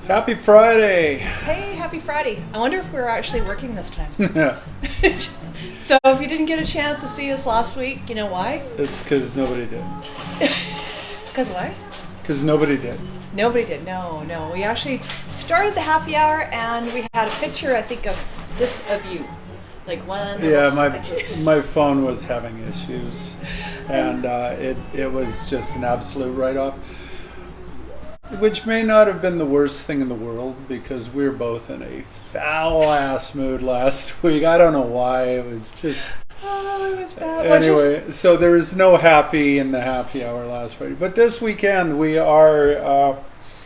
Happy Friday! Hey, happy Friday. I wonder if we're actually working this time. Yeah. So if you didn't get a chance to see us last week, you know why? It's because nobody did. Because why? Because nobody did. Nobody did. No. We actually started the happy hour and we had a picture, I think, of you. Like one. Yeah, my phone was having issues, and it was just an absolute write-off. Which may not have been the worst thing in the world because we were both in a foul-ass mood last week. I don't know why. It was just... Oh, it was bad. Anyway, so there was no happy in the happy hour last Friday. But this weekend we are...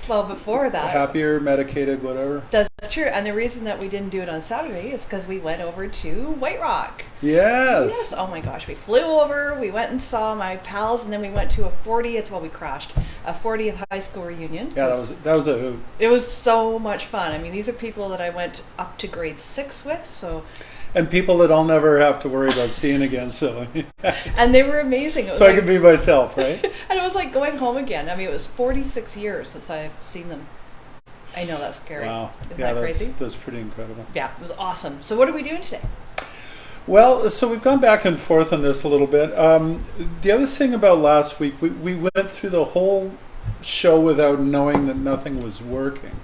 well, before that... happier, medicated, whatever. That's true. And the reason that we didn't do it on Saturday is because we went over to White Rock. Yes. Oh my gosh. We flew over, we went and saw my pals, and then we went to a 40th, well, we crashed, a 40th high school reunion. Yeah, that was a hoot. It was so much fun. I mean, these are people that I went up to grade 6 with, so... And people that I'll never have to worry about seeing again, so... And they were amazing. It was so I could be myself, right? And it was like going home again. I mean, it was 46 years since I've seen them. I know, that's scary. Wow. Isn't that crazy? That's pretty incredible. Yeah, it was awesome. So what are we doing today? Well, so we've gone back and forth on this a little bit. The other thing about last week, we went through the whole show without knowing that nothing was working.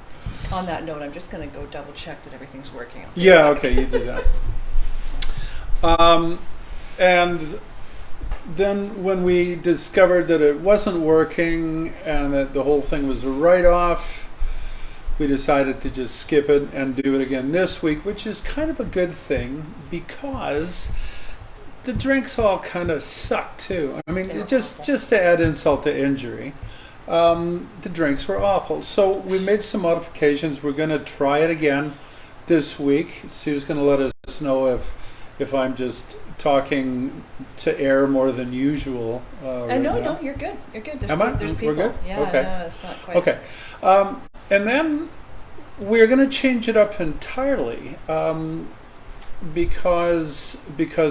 On that note, I'm just going to go double check that everything's working. Yeah, okay, you do that. And then when we discovered that it wasn't working and that the whole thing was a write-off, we decided to just skip it and do it again this week, which is kind of a good thing because the drinks all kind of suck too. I mean, just to add insult to injury, the drinks were awful. So we made some modifications. We're going to try it again this week. Sue's going to let us know if I'm just talking to air more than usual. No, you're good. You're good. There's people. We're good? Yeah, okay. No, it's not quite. Okay. And then we're going to change it up entirely because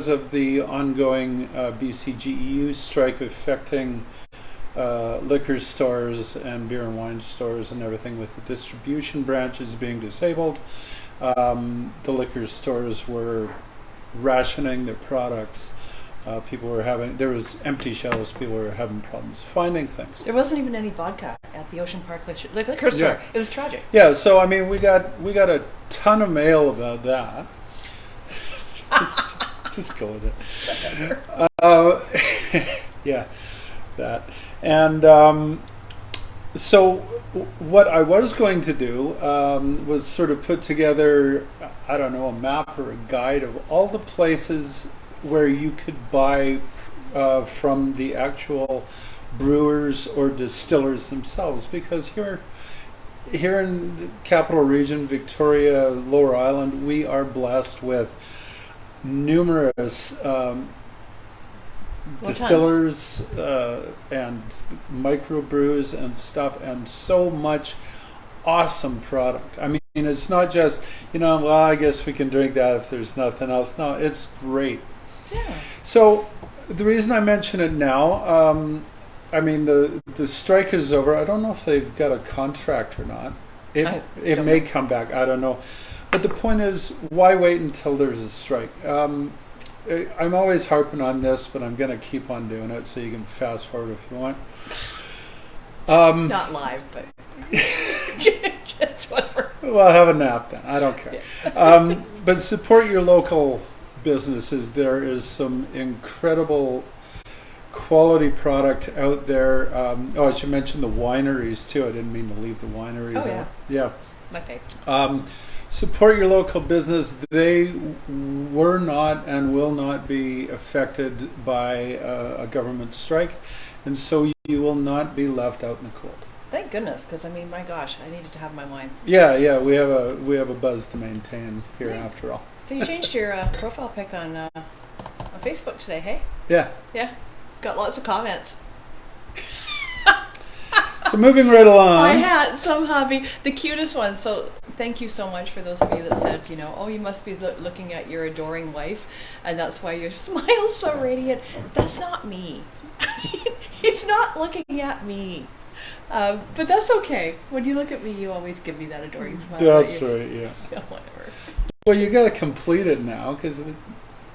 of the ongoing BCGEU strike affecting liquor stores and beer and wine stores and everything, with the distribution branches being disabled. The liquor stores were rationing their products. There was empty shelves. People were having problems finding things. There wasn't even any vodka at the Ocean Park liquor store. Yeah. It was tragic. Yeah, so I mean, we got a ton of mail about that. just go with it. Yeah, that. And so what I was going to do was sort of put together, I don't know, a map or a guide of all the places where you could buy from the actual brewers or distillers themselves, because here in the capital region, Victoria, Lower Island, we are blessed with numerous distillers and microbrews and stuff, and so much awesome product. I mean, it's not just, well, I guess we can drink that if there's nothing else. No, it's great. Yeah. So the reason I mention it now, I mean, the strike is over. I don't know if they've got a contract or not. It may come back. I don't know. But the point is, why wait until there's a strike? I'm always harping on this, but I'm going to keep on doing it, so you can fast forward if you want. Not live, but just whatever. Well, have a nap then. I don't care. Yeah. But support your local businesses. There is some incredible quality product out there. I should mention the wineries too. I didn't mean to leave the wineries out. Yeah. Yeah. My favorite. Support your local business. They were not and will not be affected by a government strike, and so you will not be left out in the cold. Thank goodness, because I mean, my gosh, I needed to have my wine. Yeah, we have a buzz to maintain here after all. So you changed your profile pic on Facebook today, hey? Yeah. Yeah, got lots of comments. So moving right along. I had some hobby, the cutest one. So thank you so much for those of you that said, oh, you must be looking at your adoring wife, and that's why your smile's so radiant. That's not me. He's not looking at me. But that's okay. When you look at me, you always give me that adoring smile. That's right, yeah. Yeah, whatever. Well, you got to complete it now, because...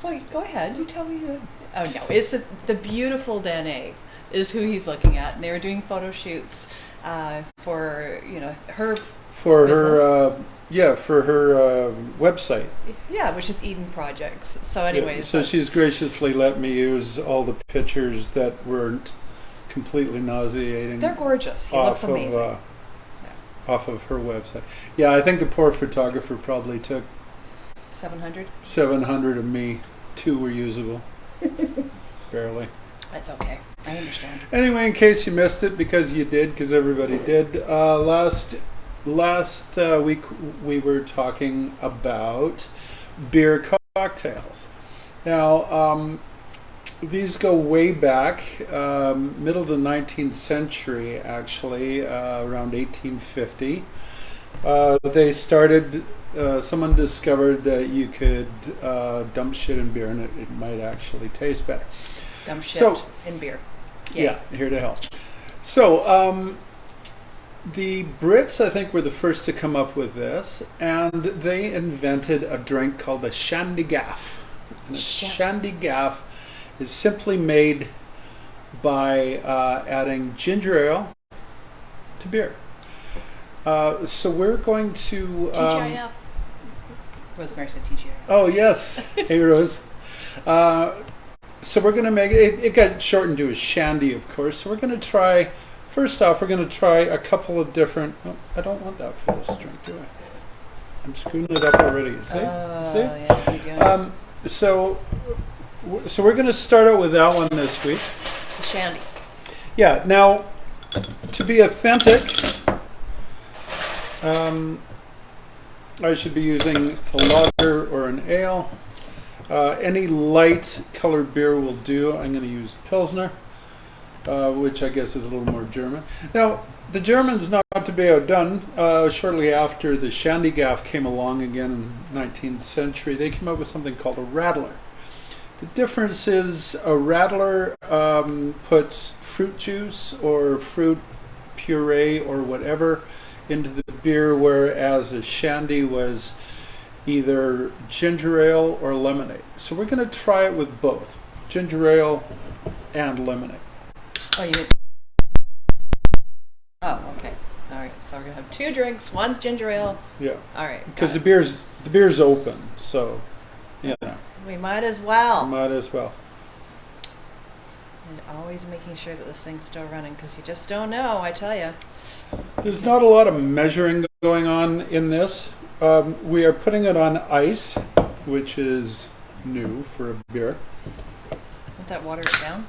Well, go ahead. You tell me. Oh, no. It's the beautiful Danae is who he's looking at. And they were doing photo shoots for, her For business. for her website. Yeah, which is Eden Projects. So anyways. So she's graciously let me use all the pictures that weren't completely nauseating. They're gorgeous. He looks amazing. Off of her website. Yeah, I think the poor photographer probably took 700? 700 of me. 2 were usable. Barely. That's okay. I understand. Anyway, in case you missed it, because you did, because everybody did, last week we were talking about beer cocktails. Now, these go way back, middle of the 19th century, actually, around 1850. They started, someone discovered that you could dump shit in beer and it might actually taste better. Dump shit in beer. Yay. Yeah, here to help. So, the Brits, I think, were the first to come up with this, and they invented a drink called the Shandy Gaff. And a Shandy Gaff is simply made by adding ginger ale to beer. So we're going to... TGIF. Rosemary said TGIF. Oh, yes. Hey, Rose. So we're going to make it got shortened to a shandy, of course. So we're going to try, first off, we're going to try a couple of different... Oh, I don't want that for this drink, do I? I'm screwing it up already. See? Yeah, you're doing it. So we're going to start out with that one this week. The shandy. Yeah. Now, to be authentic, I should be using a lager or an ale. Any light colored beer will do. I'm going to use Pilsner, which I guess is a little more German. Now, the Germans, not to be outdone, shortly after the Shandy Gaff came along again in the 19th century, they came up with something called a Rattler. The difference is a Rattler puts fruit juice or fruit puree or whatever into the beer, whereas a Shandy was either ginger ale or lemonade. So we're going to try it with both ginger ale and lemonade. Oh, you mean... Oh, okay. All right. So we're gonna have 2 drinks. One's ginger ale. Yeah. All right. Because the beer's open, so we might as well. Might as well. And always making sure that this thing's still running, because you just don't know. I tell you. There's not a lot of measuring going on in this. We are putting it on ice, which is new for a beer. Won't that water it down?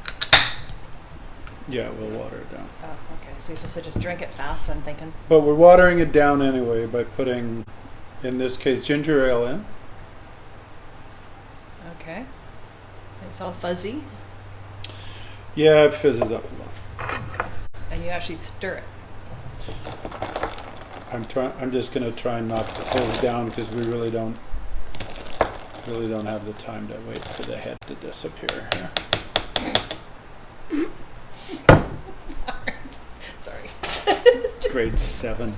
Yeah, we'll water it down. Oh, okay. So you're supposed to just drink it fast, I'm thinking. But we're watering it down anyway by putting, in this case, ginger ale in. Okay. It's all fuzzy. Yeah, it fizzes up a lot. And you actually stir it. I'm just going to try and knock the fizz down because we really don't have the time to wait for the head to disappear here. Sorry. Grade 7.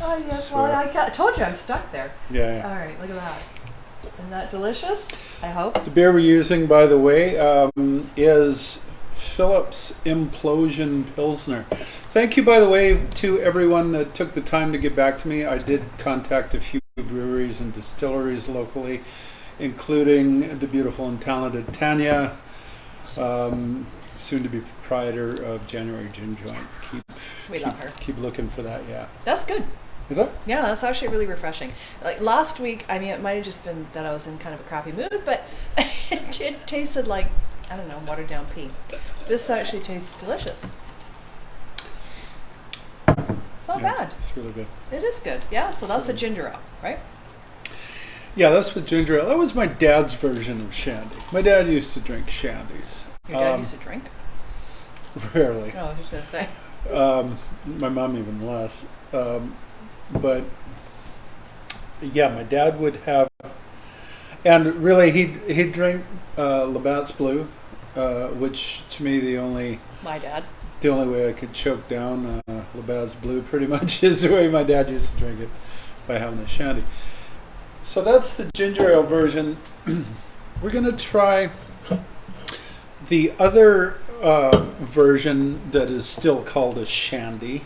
Oh yes, well I told you I'm stuck there. Yeah. All right, look at that. Isn't that delicious? I hope. The beer we're using, by the way, is Phillips Implosion Pilsner. Thank you, by the way, to everyone that took the time to get back to me. I did contact a few breweries and distilleries locally, including the beautiful and talented Tanya, soon to be proprietor of January Gin Joint. We love her. Keep looking for that, yeah. That's good. Is that? Yeah, that's actually really refreshing. Like last week, I mean, it might have just been that I was in kind of a crappy mood, but it tasted like, I don't know, watered down pee. This actually tastes delicious. It's not bad. It's really good. It is good. Yeah, so that's the ginger ale, right? Yeah, that's with ginger ale. That was my dad's version of shandy. My dad used to drink shandies. Your dad used to drink? Rarely. No, I was just going to say. My mom even less. But yeah, my dad would have, and really he'd drink Labatt's Blue, which to me My dad. the only way I could choke down Labatt's Blue pretty much is the way my dad used to drink it, by having a shandy. So that's the ginger ale version. We're going to try the other version that is still called a shandy.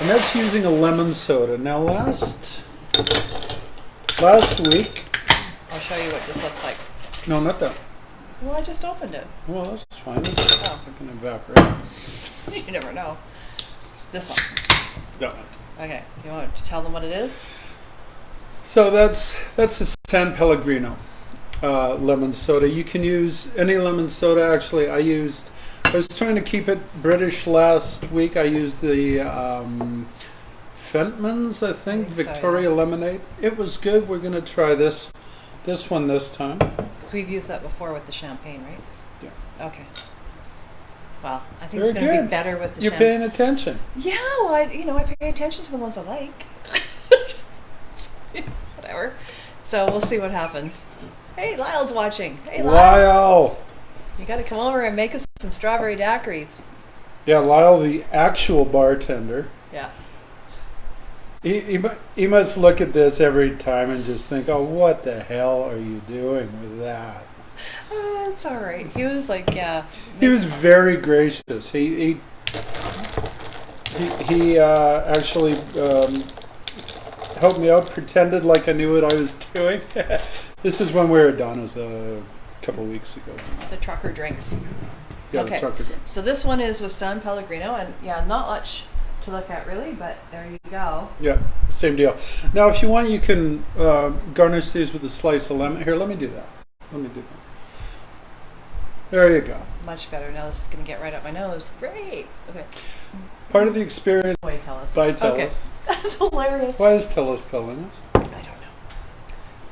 And that's using a lemon soda. Now last week... I'll show you what this looks like. No, not that. Well, I just opened it. Well, that's fine. Oh. It can evaporate. You never know. This one. That one. Okay. You want to tell them what it is? So that's the Sanpellegrino lemon soda. You can use any lemon soda. Actually, I was trying to keep it British last week. I used the Fentman's, I think, Victoria Lemonade. It was good. We're going to try this one this time. Because we've used that before with the champagne, right? Yeah. Okay. Well, I think it's going to be better with the You're champagne. paying attention. Yeah, well, I pay attention to the ones I like. Whatever. So we'll see what happens. Hey, Lyle's watching. Hey, Lyle! You got to come over and make us some strawberry daiquiris. Yeah, Lyle, the actual bartender. Yeah. He must look at this every time and just think, oh, what the hell are you doing with that? It's all right. He was like, yeah. He was very gracious. He actually helped me out, pretended like I knew what I was doing. This is when we were at Donna's a couple weeks ago. The trucker drinks. Yeah, okay. The trucker drinks. So this one is with Sanpellegrino, and yeah, not much to look at really, but there you go. Yeah, same deal. Now, if you want, you can garnish these with a slice of lemon. Here, let me do that. There you go. Much better. Now this is going to get right up my nose. Great. Okay. Part of the experience Wait, tell us. by Tellus. Okay. That's hilarious. Why is Tellus calling us? I don't know.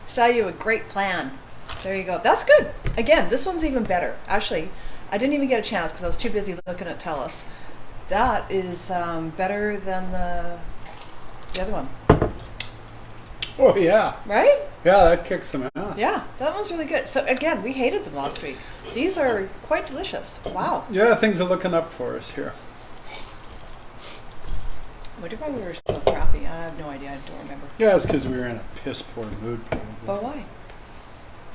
Saw you a great plan. There you go. That's good. Again, this one's even better. Actually, I didn't even get a chance because I was too busy looking at Tellus. That is better than the other one. Oh, yeah. Right? Yeah, that kicks some ass. Yeah, that one's really good. So again, we hated them last week. These are quite delicious. Wow. Yeah, things are looking up for us here. What if we were so crappy? I have no idea. I don't remember. Yeah, it's because we were in a piss poor mood, probably. But why?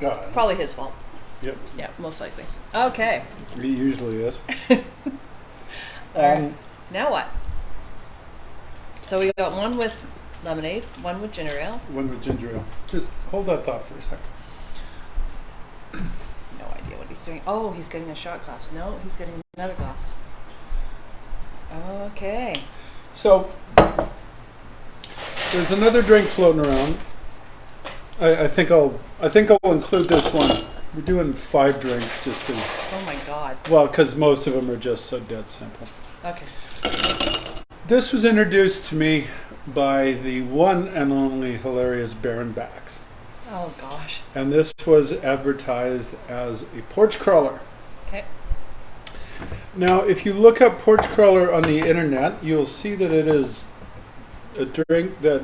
God. Probably his fault. Yep. Yeah, most likely. Okay. He usually is. Alright. Now what? So we got one with lemonade, one with ginger ale. One with ginger ale. Just hold that thought for a second. No idea what he's doing. Oh, he's getting a shot glass. No, he's getting another glass. Okay. So there's another drink floating around. I think I'll include this one. We're doing 5 drinks just because. Oh my God. Well, because most of them are just so dead simple. Okay. This was introduced to me by the one and only hilarious Baron Bax. Oh gosh. And this was advertised as a Porch Crawler. Okay. Now, if you look up Porch Crawler on the internet, you'll see that it is a drink that,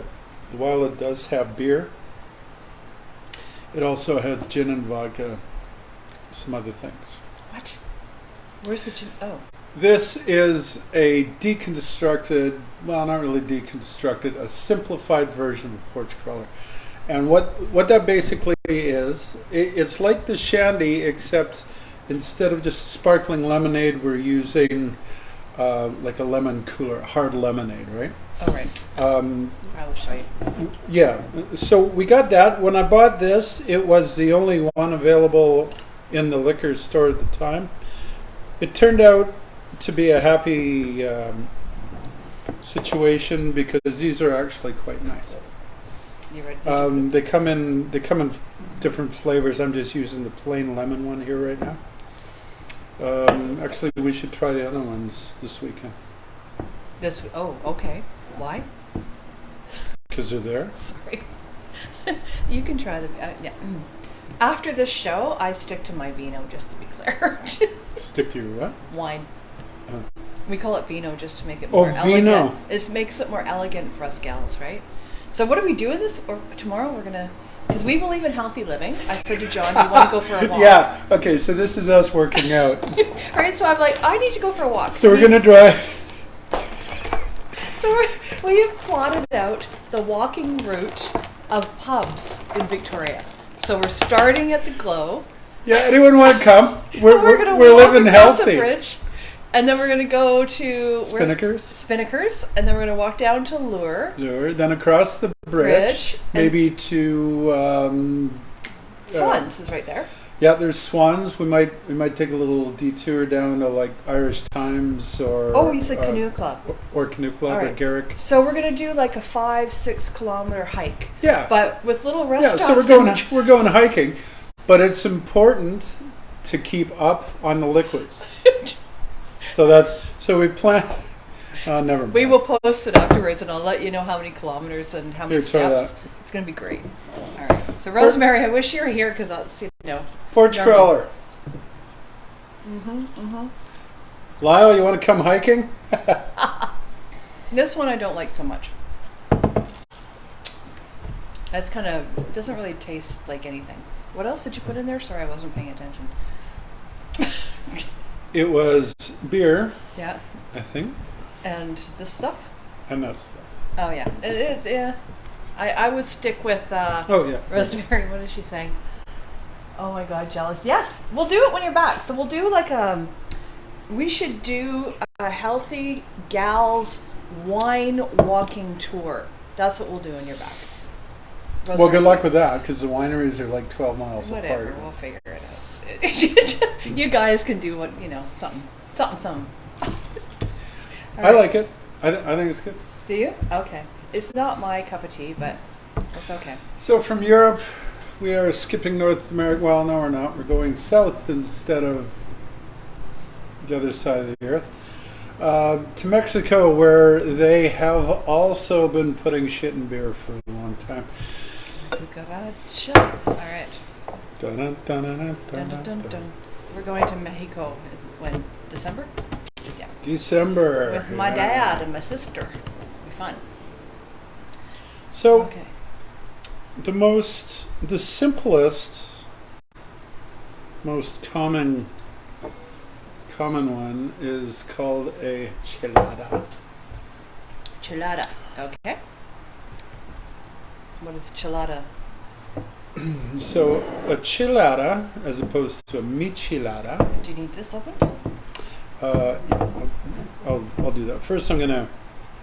while it does have beer, it also has gin and vodka, some other things. What? Where's the gin? Oh. This is a deconstructed, well, not really deconstructed, a simplified version of Porch Crawler. And what that basically is, it's like the Shandy, except instead of just sparkling lemonade, we're using like a lemon cooler, hard lemonade, right? Oh, right. I will show you. Yeah, so we got that. When I bought this, it was the only one available in the liquor store at the time. It turned out to be a happy situation because these are actually quite nice. You ready? They come in different flavors. I'm just using the plain lemon one here right now. Actually, we should try the other ones this weekend. Oh, okay. Why? Because they're there. Sorry. You can try the. Yeah. After this show, I stick to my vino, just to be clear. Stick to your what? Wine. We call it vino just to make it more elegant. Vino. It makes it more elegant for us gals, right? So what are we doing this? Or tomorrow we're gonna. Because we believe in healthy living. I said to John, do you want to go for a walk? Yeah. Okay. So this is us working out. All right. So I'm like, I need to go for a walk. So we're gonna drive. So we have plotted out the walking route of pubs in Victoria. So we're starting at the Glow. Yeah. Anyone want to come? We're gonna we're walk living across the healthy. bridge, and then we're gonna go to Spinnakers. and then we're gonna walk down to Lure. Then across the bridge, maybe to Swans is right there. Yeah, there's Swans. We might take a little detour down to like Irish Times or. Oh, you said Canoe Club. Or Canoe Club All or right. Garrick. So we're gonna do like a 5-6 kilometer hike. Yeah. But with little rest Yeah, stops. so we're going hiking, but it's important to keep up on the liquids. So we plan. Never mind. We will post it afterwards, and I'll let you know how many kilometers and how many Here, try steps. that. It's going to be great. All right. So Rosemary, I wish you were here because I'll see. Porch Crawler. Lyle, you want to come hiking? This one I don't like so much. That's kind of doesn't really taste like anything. What else did you put in there? Sorry, I wasn't paying attention. It was beer, Yeah. I think, And this stuff? and that's. Oh yeah, it is. Yeah. I would stick with Oh yeah. Rosemary. What is she saying? Oh my God, jealous. Yes, we'll do it when you're back. So we'll do like we should do a healthy gals wine walking tour. That's what we'll do when you're back. Well, good luck with that, because the wineries are like 12 miles Whatever, apart. we'll figure it out. You guys can do what something. I like it. I think it's good. Do you? Okay. It's not my cup of tea, but it's okay. So from Europe, we are skipping North America. Well, no, we're not. We're going south instead of the other side of the earth. To Mexico, where they have also been putting shit in beer for a long time. Cucaracha. All right. Dun, dun, dun, dun, dun, Dun, dun, dun, dun. dun. We're going to Mexico. When? December? Yeah. December. With my yeah. dad and my sister. It'll be fun. So Okay. the simplest, most common one is called a Chelada. Chelada. Okay. What is Chelada? So a Chelada, as opposed to a Michelada. Do you need this open? I'll do that. First I'm gonna.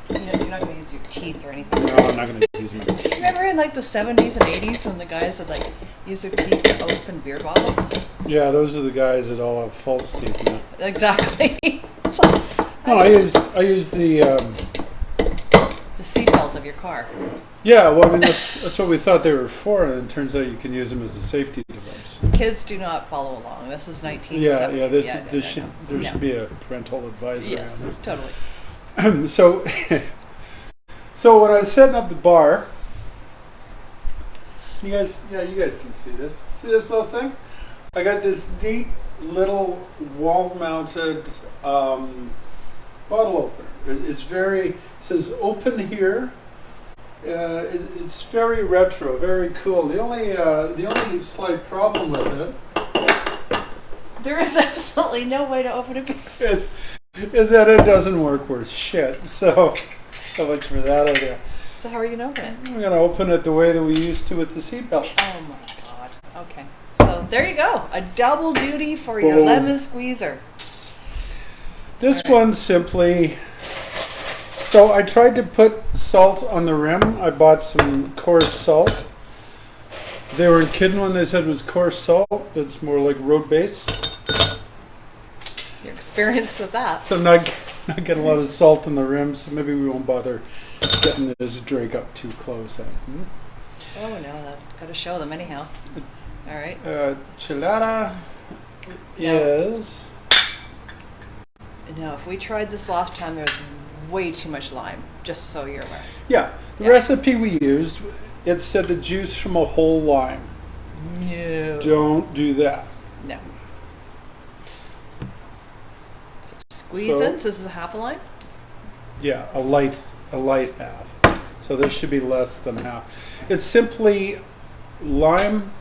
You're not going to use your teeth or anything. No, I'm not gonna use my. Remember in like the 70s and 80s when the guys would like use their teeth to open beer bottles? Yeah, those are the guys that all have false teeth now. Exactly. No, I use the. The seatbelt of your car. Yeah, well, I mean that's what we thought they were for, and it turns out you can use them as a safety device. Kids do not follow along. This is 1970. Yeah. There No. should be a parental advisory Yes, on totally. this. So when I was setting up the bar, you guys can see this. See this little thing? I got this neat little wall-mounted bottle opener. It says open here. It's very retro, very cool. The only slight problem with it There is absolutely no way to open a beer. is that it doesn't work worth shit. So much for that idea. So how are you going to open it? We're gonna open it the way that we used to with the seatbelt. Oh my God. Okay. So there you go. A double duty for your Boom. lemon squeezer. This one simply. So I tried to put salt on the rim. I bought some coarse salt. They weren't kidding when they said it was coarse salt. It's more like road base. You're experienced with that. So I'm not getting a lot of salt on the rim, so maybe we won't bother getting this drink up too close. Oh no, I've got to show them anyhow. All right. Chelada is. No, if we tried this last time, there was way too much lime, just so you're aware. Yeah, the recipe we used, it said the juice from a whole lime. No. Don't do that. No. Squeeze in, so this is a half a lime? Yeah, a light half. So this should be less than half. It's simply lime,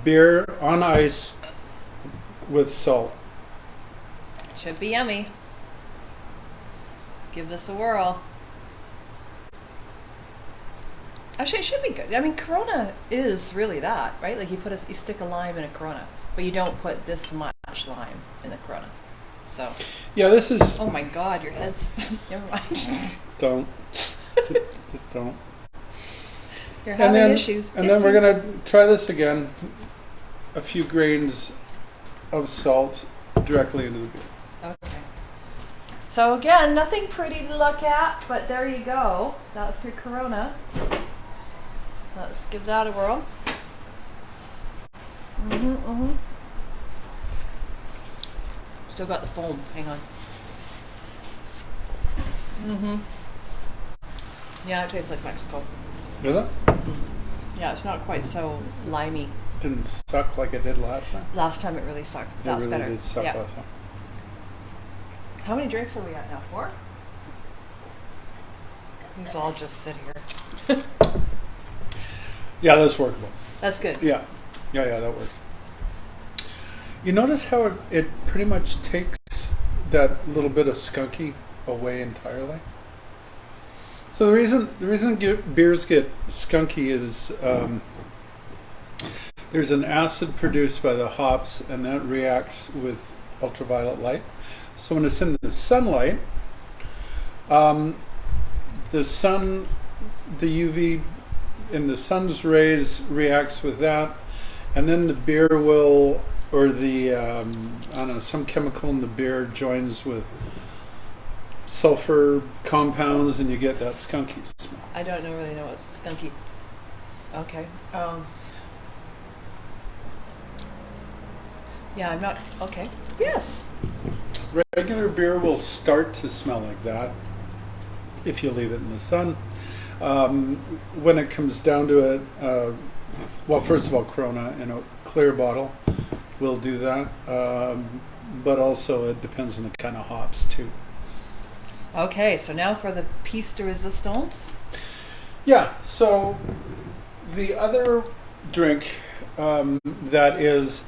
beer on ice with salt. Should be yummy. Let's give this a whirl. Actually, it should be good. I mean, Corona is really that, right? Like you stick a lime in a Corona, but you don't put this much lime in the Corona. So. Yeah, this is. Oh my God, your head's. Never mind. Don't. Don't. You're having issues. And then we're gonna try this again. A few grains of salt directly into the beer. Okay. So again, nothing pretty to look at, but there you go. That's your Corona. Let's give that a whirl. Still got the foam. Hang on. Yeah, it tastes like Mexico. Is it? Yeah, it's not quite so limey. Didn't suck like it did last time. Last time it really sucked. That's it really better. Did suck Yeah. last time. How many drinks are we at now? 4? These all just sit here. Yeah, that's workable. That's good. Yeah, that works. You notice how it pretty much takes that little bit of skunky away entirely. So the reason beers get skunky is there's an acid produced by the hops, and that reacts with ultraviolet light. So when it's in the sunlight, the UV in the sun's rays reacts with that, and then the beer will, or the I don't know, some chemical in the beer joins with sulfur compounds, and you get that skunky smell. I don't really know what's skunky. Okay. Yeah, I'm not. Okay. Yes. Regular beer will start to smell like that if you leave it in the sun. When it comes down to it, well, first of all, Corona in a clear bottle will do that, but also it depends on the kind of hops too. Okay, so now for the piece de resistance. Yeah, so the other drink that is,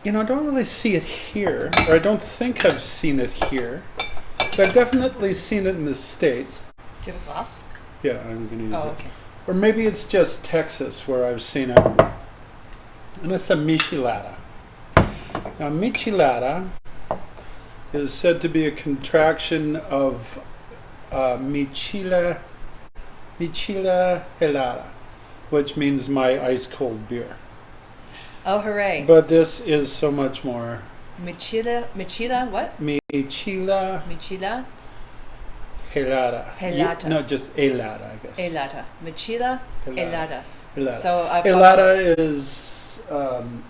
I don't really see it here, or I don't think I've seen it here, but I've definitely seen it in the States. Do you have a glass? Yeah, I'm going to use it. Okay. Or maybe it's just Texas where I've seen it. And it's a Michelada. Now, Michelada is said to be a contraction of Chelada, which means my ice cold beer. Oh, hooray. But this is so much more. Michelada, what? Michelada. Chelada. No, just Chelada, I guess. Chelada. Chelada. So Chelada is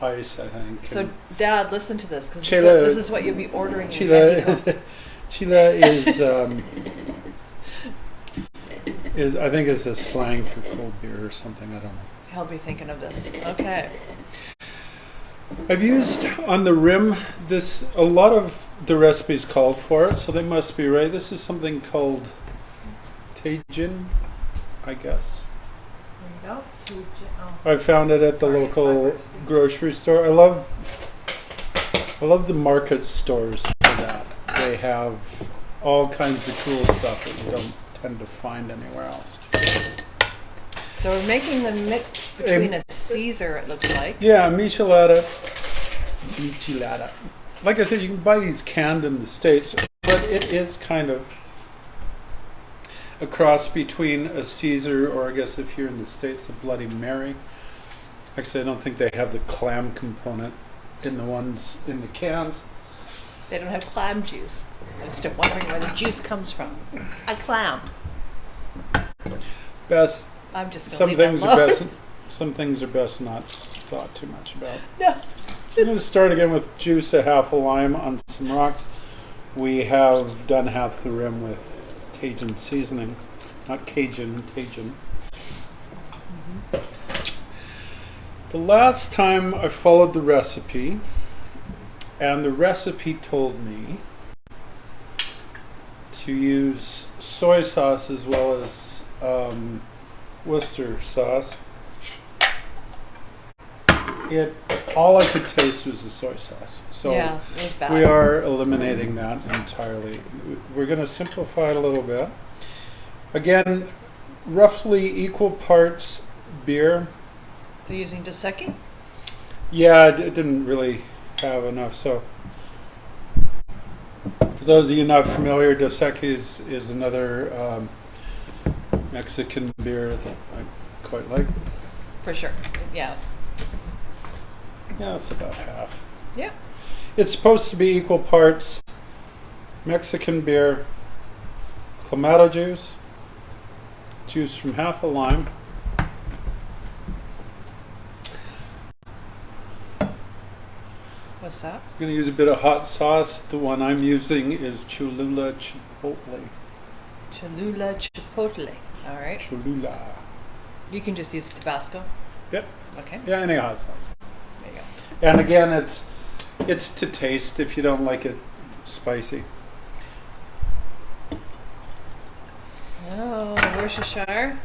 ice, I think. So, Dad, listen to this, because Chelada, this is what you'll be ordering. Chelada is I think is a slang for cold beer or something. I don't know. He'll be thinking of this. Okay. I've used on the rim a lot of the recipes called for it, so they must be right. This is something called Cajun, I guess. There you go. I found it at the local grocery store. I love the market stores for that. They have all kinds of cool stuff that you don't tend to find anywhere else. So we're making the mix between a Caesar, it looks like. Yeah, Michelada. Like I said, you can buy these canned in the States, but it is kind of a cross between a Caesar, or I guess if you're in the States, a Bloody Mary. Actually, I don't think they have the clam component in the ones in the cans. They don't have clam juice. I'm still wondering where the juice comes from. A clam. Best. I'm just going to Some leave things that are alone. best. Some things are best not thought too much about. No. So I'm going to start again with juice a half a lime on some rocks. We have done half the rim with Cajun seasoning, not Cajun. Mm-hmm. The last time I followed the recipe, and the recipe told me to use soy sauce as well as Worcestershire sauce. all I could taste was the soy sauce. So Yeah, it was bad. we are eliminating that entirely. We're going to simplify it a little bit. Again, roughly equal parts beer. So using Dos Equis? Yeah, it didn't really have enough. So for those of you not familiar, Dos Equis is another Mexican beer that I quite like. For sure. Yeah. Yeah, it's about half. Yeah. It's supposed to be equal parts Mexican beer, Clamato juice from half a lime, What's that? I'm going to use a bit of hot sauce. The one I'm using is Cholula Chipotle. Cholula Chipotle. All right. Cholula. You can just use Tabasco. Yep. Okay. Yeah, any hot sauce. There you go. And again, it's to taste if you don't like it spicy. Oh, Worcestershire.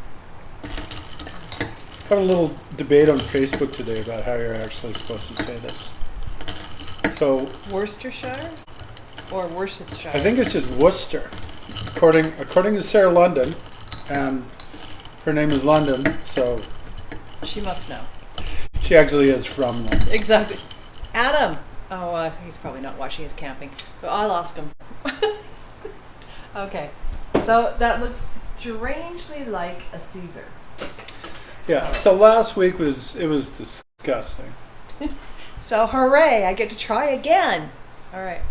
I had a little debate on Facebook today about how you're actually supposed to say this. So Worcestershire or Worcestershire? I think it's just Worcester, according to Sarah London, and her name is London, so She must know. she actually is from London. Exactly. Adam. Oh, he's probably not watching his camping, but I lost him. Okay. So that looks strangely like a Caesar. Yeah. So last week it was disgusting. So hooray! I get to try again. All right.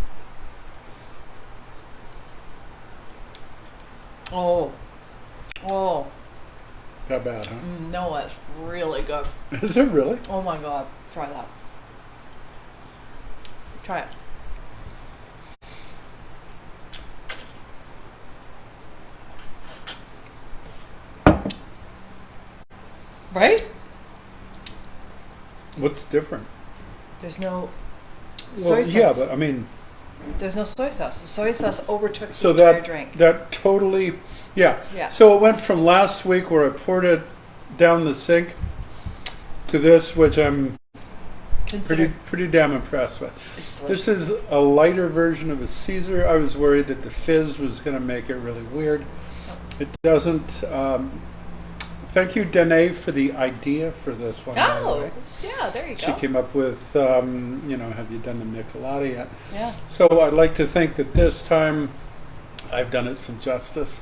Oh. How bad, huh? No, it's really good. Is it really? Oh my god. Try that. Try it. Right? What's different? There's no soy Well, sauce. yeah, but I mean, There's no soy sauce. The soy sauce overtook so the entire that drink. that totally, yeah. Yeah. So it went from last week where I poured it down the sink to this, which I'm Consider pretty damn impressed with. it's delicious. This is a lighter version of a Caesar. I was worried that the fizz was going to make it really weird. It doesn't. Thank you, Danae, for the idea for this one. by the Oh, way. yeah, there you She go. came up with, have you done the Michelada yet? Yeah. So I'd like to think that this time I've done it some justice.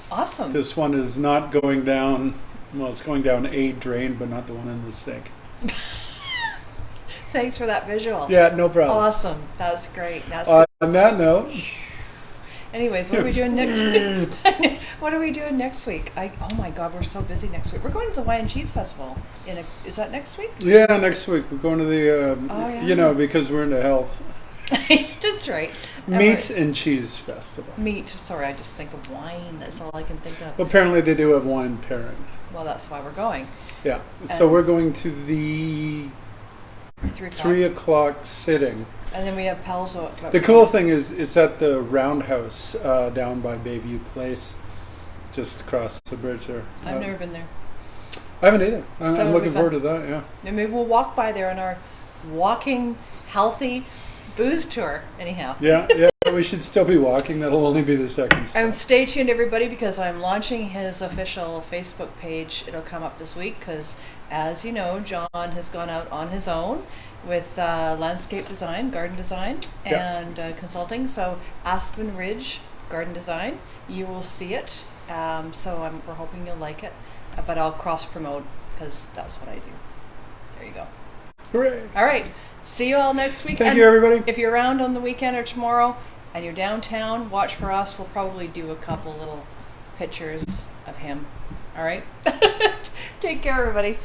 Awesome. This one is not going down, well, it's going down a drain, but not the one in the sink. Thanks for that visual. Yeah, no problem. Awesome. That's great. That's On that note, Anyways, what are we doing next week? What are we doing next week? Oh my god, we're so busy next week. We're going to the Wine and Cheese Festival. Is that next week? yeah, next week we're going to the, Oh, yeah. because we're into health, That's right. Meat and Cheese Festival. Meat. Sorry, I just think of wine. That's all I can think of. Apparently they do have wine pairings. Well, that's why we're going. Yeah, so we're going to the 3 o'clock. 3 o'clock sitting. And then we have Palzo. The cool thing is it's at the Roundhouse down by Bayview Place, just across the bridge there. I've never been there. I haven't either. I'm That'll be looking fun. forward to that, yeah. And maybe we'll walk by there on our walking, healthy booze tour. Anyhow. Yeah, we should still be walking. That'll only be the second step. And stay tuned, everybody, because I'm launching his official Facebook page. It'll come up this week because, as you know, John has gone out on his own with landscape design, garden design, Yeah. and consulting. So Aspen Ridge Garden Design, you will see it. So we're hoping you'll like it. But I'll cross promote because that's what I do. There you go. Hooray. All right. See you all next week. Thank And you, everybody. if you're around on the weekend or tomorrow and you're downtown, watch for us. We'll probably do a couple little pictures of him. All right? Take care, everybody.